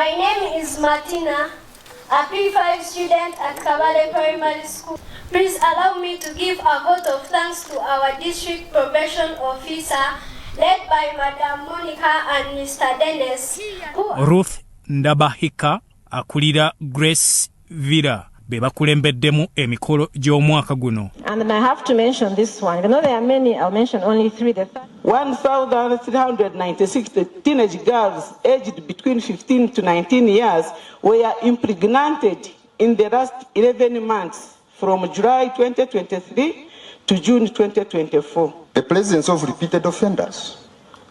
My name is Martina, a P5 student at Kabale Primary School. Please allow me to give a vote of thanks to our district probation officer, led by Madam Monica and Mr. Dennis. Ruth Ndyabahika akulira Grace Villa bebakulembeddemu emikolo gy'omwaka guno. And I have to mention this one. Even though there are many, I'll mention only three. 1,396 teenage girls aged between 15 to 19 years were impregnated in the last 11 months from July 2023 to June 2024. The presence of repeated offenders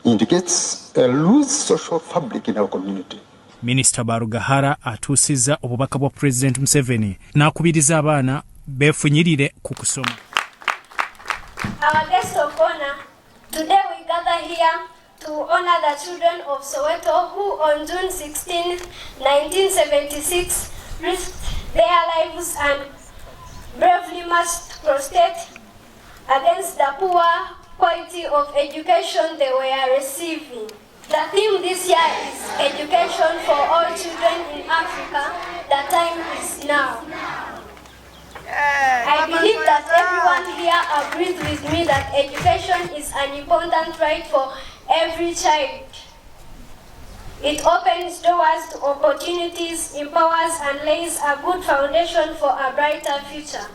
indicates a loose social fabric in our community. Minister Barugahara atuusizza obubaka bwa President Museveni n'akubiriza abaana beefunyirire ku kusoma. Our guest of honor, today we gather here to honor the children of Soweto who on June 16, 1976 risked their lives and bravely marched prostate against the poor quality of education they were receiving. The theme this year is education for all children in Africa. The time is now. I believe that everyone here agrees with me that education is an important right for every child. It opens doors to opportunities, empowers and lays a good foundation for a brighter future.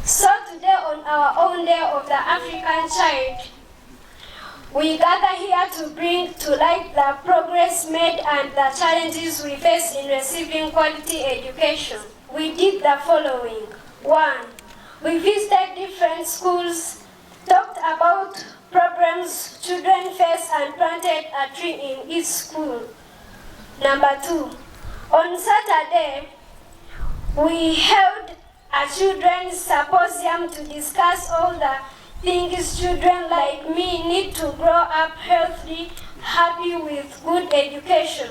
So today on our own day of the African child, we gather here to bring to light the progress made and the challenges we face in receiving quality education. We did the following. 1. We visited different schools, talked about problems children face and planted a tree in each school. Number 2. On Saturday, we held a children's symposium to discuss all the things children like me need to grow up healthy, happy with good education.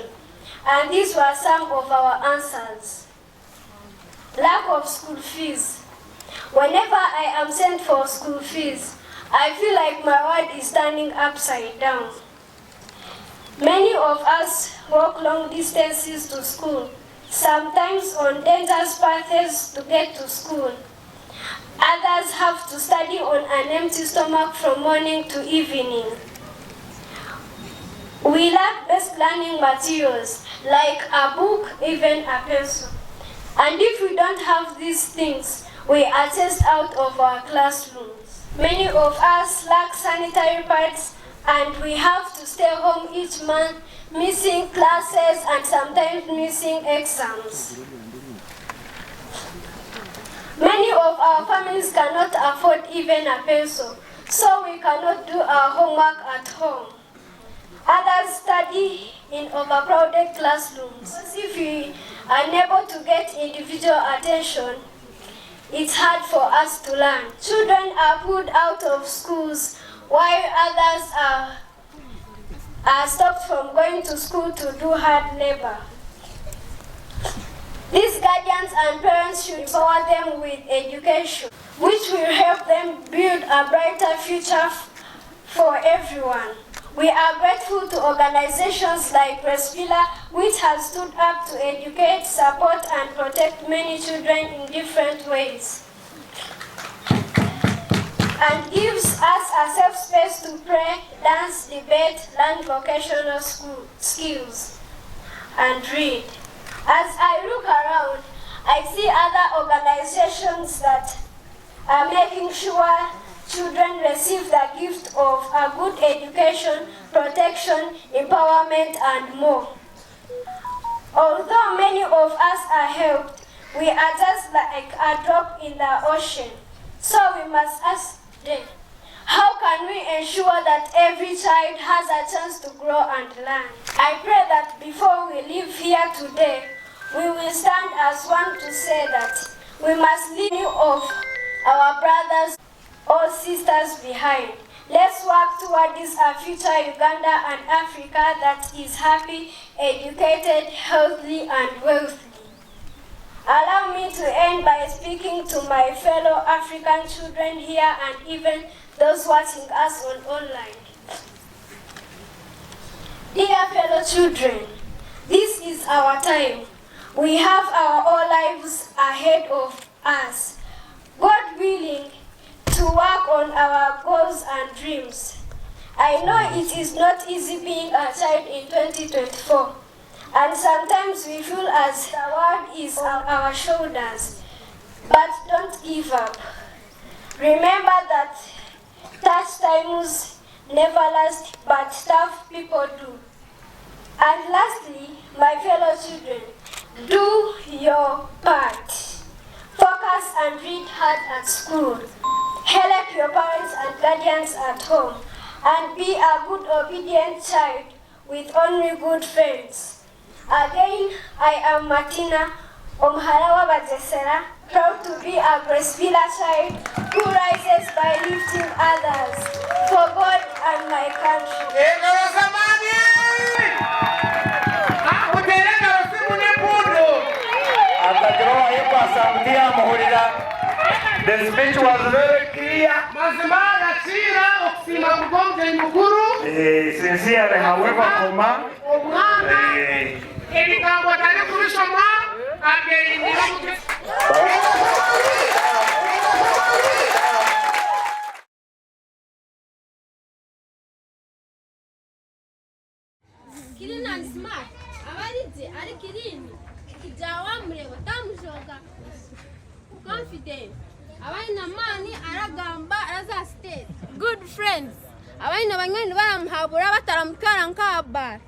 And these were some of our answers. Lack of school fees. Whenever I am sent for school fees, I feel like my world is turning upside down. Many of us walk long distances to school, sometimes on dangerous paths to get to school. Others have to study on an empty stomach from morning to evening. We lack best learning materials like a book, even a pencil. And if we don't have these things, we are chased out of our classrooms. Many of us lack sanitary pads and we have to stay home each month, missing classes and sometimes missing exams. Many of our families cannot afford even a pencil, so we cannot do our homework at home. Others study in overcrowded classrooms. If we are unable to get individual attention, it's hard for us to learn. Children are pulled out of schools while others are stopped from going to school to do hard labor. These guardians and parents should empower them with education, which will help them build a brighter future for everyone. We are grateful to organizations like Resvilla, which has stood up to educate, support, and protect many children in different ways, and gives us a safe space to pray, dance, debate, learn vocational skills, and read. As I look around, I see other organizations that are making sure children receive the gift of a good education, protection, empowerment, and more. Although many of us are helped, we are just like a drop in the ocean. So we must ask them, how can we ensure that every child has a chance to grow and learn? I pray that before we leave here today, we will stand as one to say that we must leave you of our brothers or sisters behind. Let's work toward this a future Uganda and Africa that is happy, educated, healthy, and wealthy. Allow me to end by speaking to my fellow African children here and even those watching us online. Dear fellow children, this is our time. We have our own lives ahead of us. God willing, to work on our goals and dreams. I know it is not easy being a child in 2024, and sometimes we feel as the world is on our shoulders. But don't give up. Remember that tough times never last, but tough people do. And lastly, my fellow children, do your part. Focus and read hard at school. Help your parents and guardians at home. And be a good, obedient child with only good friends. Again, I am Martina Omharawa Bajesera, proud to be a Gracevilla child who rises by lifting others for God and my country. The speech was very clear. Sincere, however, Killing and smart. Are killing. Kijawamre, Tamushoka. Confident. Abaina money, Aragamba, as a state. Good friends. Abaina Bangan, Habura, Taramkar, Kaba.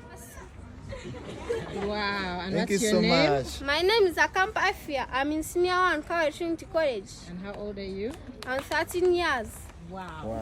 Wow, and Thank what's you your so name? much. My name is Akampa Afia. I'm in Senior 1 Trinity College. And how old are you? I'm 13 years. Wow. Wow.